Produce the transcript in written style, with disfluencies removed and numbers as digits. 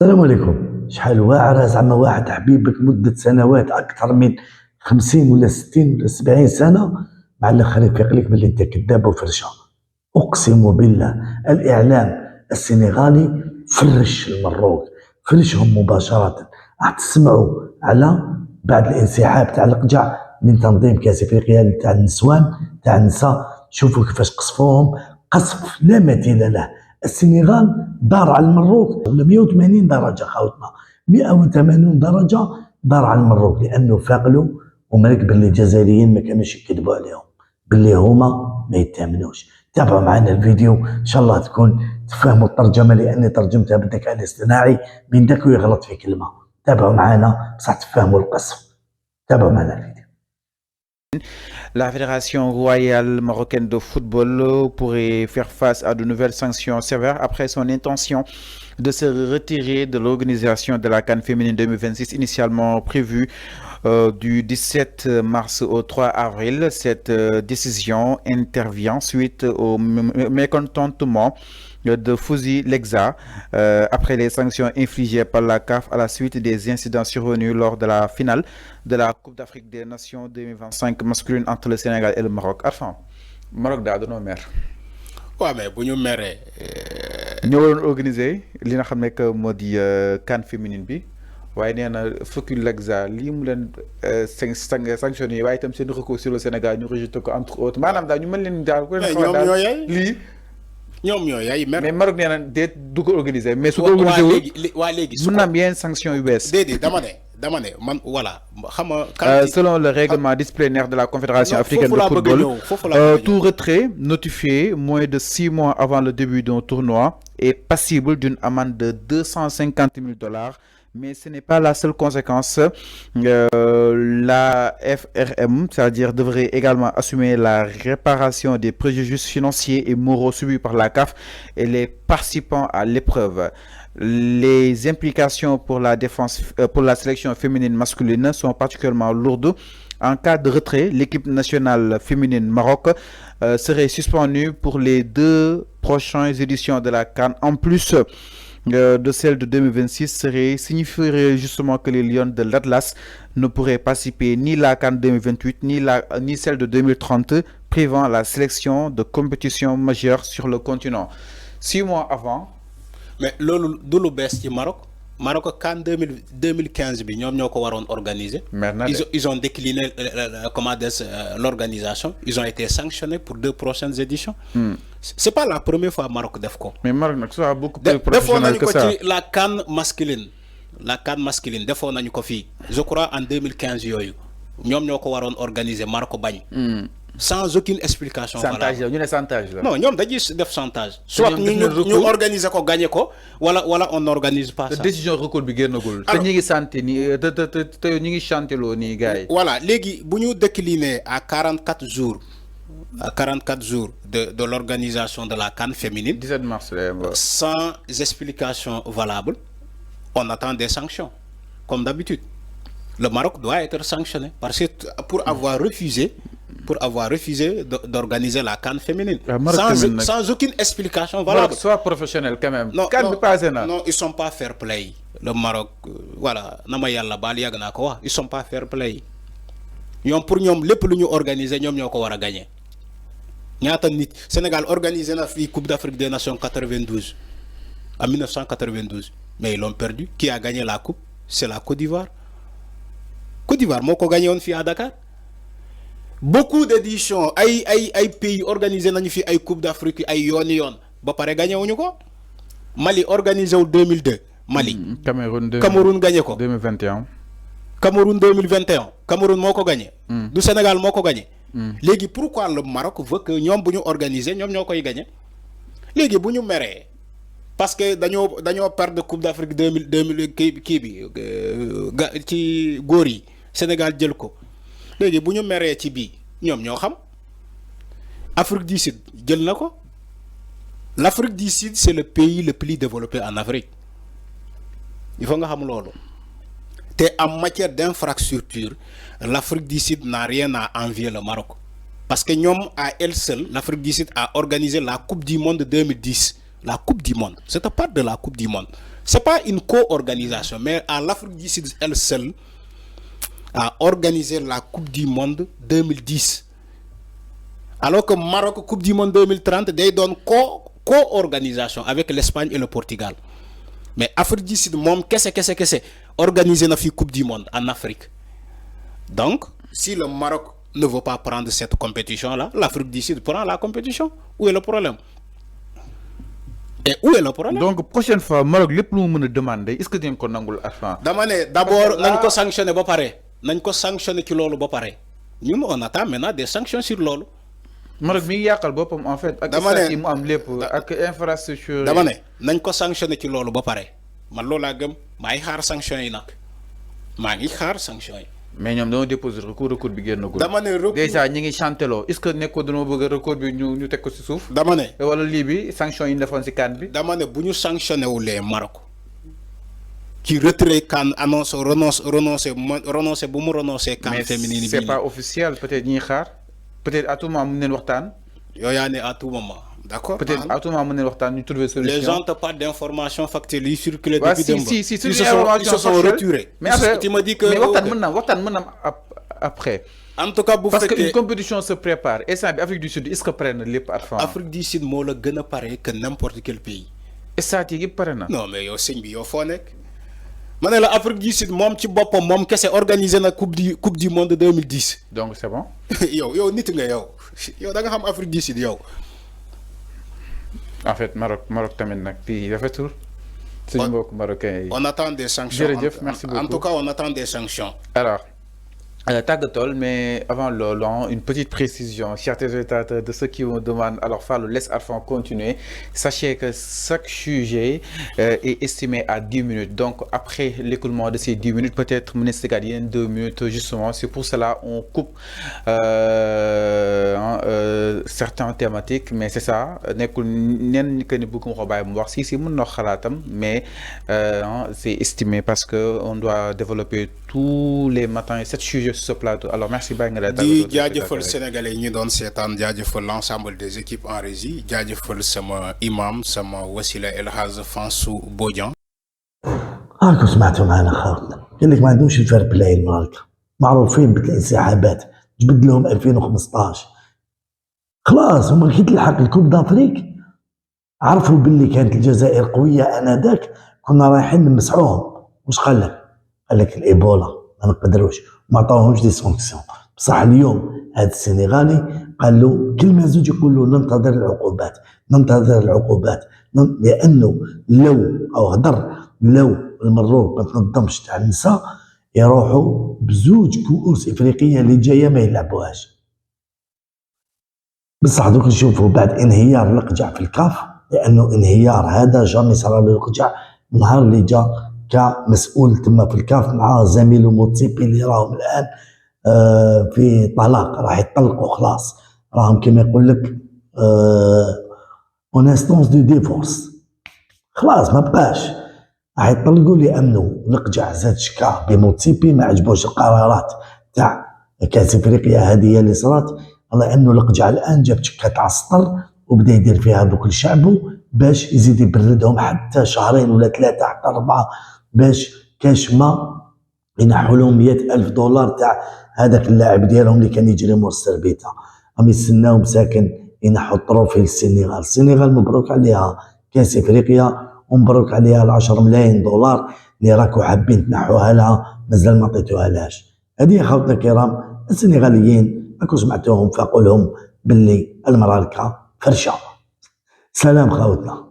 السلام عليكم. شحال واعرة زعما واحد حبيبك مدة سنوات أكثر من 50 ولا 60 ولا 70 سنة، مع الآخر يفيق لك باللي أنت كذاب وفرشة. أقسم بالله الإعلام السنغالي فرش المروك، فرشهم مباشرة. راح تسمعوا على بعد الانسحاب تاع القجع من تنظيم كأس إفريقيا تاع النسوان تاع النساء. شوفوا كيفاش قصفوهم قصف لا مثيل له. السنغال دار على المروك ولا 180 درجة خاوتنا، 180 درجة دار على المروك، لأنه فاقلوا ومرك باللي الجزائريين ما كانوش يكذبوا عليهم باللي هما ما يتامنوش. تابعوا معنا الفيديو ان شاء الله تكون تفهموا الترجمة، لأني ترجمتها بالذكاء الاصطناعي من داك ويغلط في كلمة. تابعوا معنا بصح تفهموا القصف. تابعوا معنا الفيديو. La Fédération royale marocaine de football pourrait faire face à de nouvelles sanctions sévères après son intention de se retirer de l'organisation de la CAN féminine 2026 initialement prévue du 17 mars au 3 avril. Cette décision intervient suite au mécontentement de Fouzi Legza après les sanctions infligées par la CAF à la suite des incidents survenus lors de la finale de la Coupe d'Afrique des Nations 2025 masculine entre le Sénégal et le Maroc. Arfan, Maroc daa dañoo mer. waaw mais bu ñu meree. ñoo waroon organiser li nga xam ne que moo di CAN féminine bi waaye nee na Fouzi Legza lii mu leen sanctionné waaye itam seen recours sur le Sénégal ñu rejeté ko entre autres maanaam daal ñu mën leen daal. mais ñoom ñoo yay lii. ñoom ñoo yay mer. mais Maroc nee na déet du ko organiser. mais su ko organisé waa léegi mën na am yeneen sanction yu bees. déedéet dama ne man voilà xam nga. Selon le règlement disciplinaire de la Confédération africaine de football, tout retrait notifié moins de 6 mois avant le début d'un tournoi est passible d'une amende de $250,000. Mais ce n'est pas la seule conséquence. La FRM, c'est-à-dire devrait également assumer la réparation des préjudices financiers et moraux subis par la CAF et les participants à l'épreuve. Les implications pour la défense, pour la sélection féminine masculine sont particulièrement lourdes. En cas de retrait, l'équipe nationale féminine Maroc serait suspendue pour les 2 prochaines éditions de la CAN. En plus de celle de 2026 signifierait justement que les Lions de l'Atlas ne pourraient participer ni la CAN 2028 ni celle de 2030, privant la sélection de compétitions majeures sur le continent. 6 mois avant. mais loolu du lu bees ci Maroc CAN 2015 bi ñoom ñoo ko waroon organiser. Ils ont décliné l'organisation. Ils ont été sanctionnés pour 2 prochaines éditions. C'est pas la première fois Maroc def ko. mais Maroc nag ça a beaucoup plus professionnel que ça. defoon nañu ko ci la CAN masculine defoon nañu ko fii je crois en 2015 yooyu ñoom ñoo ko waroon organiser Maroc bañ. sans aucune explication. chantage la ñu ne chantage la. non ñoom dañuy def chantage. soit ñu organiser ko gagner ko wala on n'organise pas ça. décision recours bi génnagul. te ñu ngi santé nii te ñu ngi chanteloo nii gars yi. voilà léegi bu ñu décliner à 44 jours de l'organisation de la CAN féminine. 17 mars. Sans explication valable, on attend des sanctions comme d'habitude. Le Maroc doit être sanctionné parce que pour avoir refusé d'organiser la CAN féminine sans aucune explication valable. Maroc soit professionnel quand même. Non, ils sont pas fair play. Le Maroc, voilà, nama yalla bal yag na ko wax, ils sont pas fair play. Pour ñom lepp lu ñu organiser ñom ñoko wara gagner. Ñaata nit Sénégal organisé na fi Coupe d'Afrique des Nations 92 en 1992, mais ils l'ont perdu. Qui a gagné la coupe? C'est la Côte d'Ivoire. Côte d'Ivoire moko gagné on fi à Dakar. Beaucoup d'éditions ay pays organisé nañu fi ay Coupe d'Afrique ay yoon ba paré gagné wuñu ko. Mali organisé wu 2002 Mali. Cameroun gagné ko 2021. Cameroun 2021 Cameroun moko gagné. Du Sénégal moko gagné. Légui pourquoi le Maroc veut que ñom buñu organiser ñom ñokoy gagné. Légui buñu méré parce que dañoo perdre Coupe d'Afrique 2000 kii bi ci góor yi Sénégal jël ko. Légui buñu méré ci bi ñom ñoo xam Afrique du Sud jël nako. L'Afrique du Sud c'est le pays le plus développé en Afrique. Il faut nga xam lolu. En matière d'infrastructure, l'Afrique du Sud n'a rien à envier le Maroc. Parce que ñom à elle seule, l'Afrique du Sud a organisé la Coupe du Monde 2010. La Coupe du Monde. C'est à part de la Coupe du Monde. c'est pas une co-organisation, mais à l'Afrique du Sud elle seule a organisé la Coupe du Monde 2010. Alors que Maroc Coupe du Monde 2030 day donne co-organisation avec l'Espagne et le Portugal. Mais Afrique du Sud moom kese organisé na fi Coupe du Monde en Afrique. Donc si le Maroc ne veut pas prendre cette compétition là, l'Afrique du Sud prend la compétition. Où est le problème? Et où est le problème? Donc prochaine fois Maroc lépp lu mu mën a demander est-ce que dinañ ko nangul Arfan? dama ne d'abord nañ ko sanctionné ba pare. Nañ ko sanctionné ci loolu ba pare. Ñun on attend maintenant des sanctions sur loolu. Maroc mi ngi yàqal boppam en fait. ak stade yi mu am lépp ak infrastructure. dama ne nañ ko sanctionné ci loolu ba pare. Man loolu laa gëm maa ngi xaar sanctions yi nag maa ngi xaar sanctions yi. mais ñoom dañoo déposer recours bi génnagul. dama ne recours déjà ñi ngi chanteloo est-ce que nekkoo dañoo bëgg recours bi ñu teg ko ci suuf. dama ne wala lii bi sanction yi ñu defoon ci CAN bi. dama ne bu ñu sanctionné wulee Maroc ci retrait CAN annonce renoncer bu mu renoncer CAN féminine bi. mais c'est pas officiel peut-être ñuy xaar peut-être à tout moment mën nañ waxtaan. yow yaa ne à tout moment. D'accord. Peut-être à tout moment mën nañ waxtaan ñu trouver solution. Les gens n'ont pas d'informations factuelles yi circulent depuis démb. si ils se sont retirés. mais après tu me dis que mais waxtaan mën na après. En tout cas bu parce fekkee que une compétition se prépare instant bi Afrique du Sud est-ce que pare na lépp Arfan. Afrique du Sud moo la gën a pare que n'importe quel pays. stade yi pare na. non mais yow sëñ bi yow foo nekk. ma ne la Afrique du Sud moom ci boppam moom kese organisé na coupe du monde 2010. donc c'est bon. yow nit nga yow da nga xam Afrique du Sud yow. En fait Maroc tamit nag fii rafetul. suñu mbokk marocain yi. On attend des sanctions. jërëjëf merci beaucoup. En tout cas on attend des sanctions. Alors tàggatoo mais avant lolo une petite précision chers téléspectateurs de ceux qui me demandent alors Fallou laisse Arfan continuer sachez que chaque sujet est estimé à 10 minutes donc après l'écoulement de ces 10 minutes peut-être mu nekk 2 minutes justement c'est pour cela on coupe certaines thématiques mais c'est ça nekkul nen que ni bëgg ma ko bàyyi mu wax si mën na xalaatam mais c'est estimé parce que on doit développer tous les matins 7 sujets sur ce plateau alors merci baa nga di jaajëfal sénégalais yi ñu doon seetaan jaajëfal l'ensemble des équipes en régie jaajëfal sama imam sama wasila El Hadj Fansou Bodian. راكم سمعتوا معنا خاوتنا قال لك ما عندهمش الفير بلاي الماركة معروفين بالانسحابات جبد لهم 2015 خلاص هما كي تلحق الكوب دافريك عرفوا باللي كانت الجزائر قوية انذاك كنا رايحين نمسحوهم واش قال لك؟ قال لك الايبولا ما نقدروش ما عطاوهمش دي سانكسيون بصح اليوم هذا السنغالي قال له كلمه زوج يقول له ننتظر العقوبات لانه لو المروك ما تنظمش تاع النساء يروحوا بزوج كؤوس افريقيه اللي جايه ما يلعبوهاش بصح دوك نشوفوا بعد انهيار القجع في الكاف لانه انهيار هذا جامي صار له القجع النهار اللي جا كمسؤول تما في الكاف مع زميله موتسيبي اللي راهم الان في طلاق راح يطلقوا خلاص راهم كما يقول لك اون انستونس دو ديفورس خلاص ما بقاش راح يطلقوا لانه القجع زاد شكا بموتسيبي ما عجبوش القرارات تاع كاس افريقيا هذه اللي صارت على انه القجع الان جاب شكا تاع السطر وبدا يدير فيها دوك الشعب باش يزيد يبردهم حتى شهرين ولا 3 حتى 4 باش كاش ما ينحوا لهم $100,000 تاع هذاك اللاعب ديالهم اللي كان يجري مور السربيطه راهم يستناو مساكن ينحوا الطروفي للسنغال مبروك عليها كاس افريقيا ومبروك عليها $10 ملايين اللي راكو حابين تنحوها لها مازال ما عطيتوها لهاش. هذه خوتنا الكرام السنغاليين راكو سمعتوهم فاقوا لهم باللي المراركه فرشه. سلام خوتنا.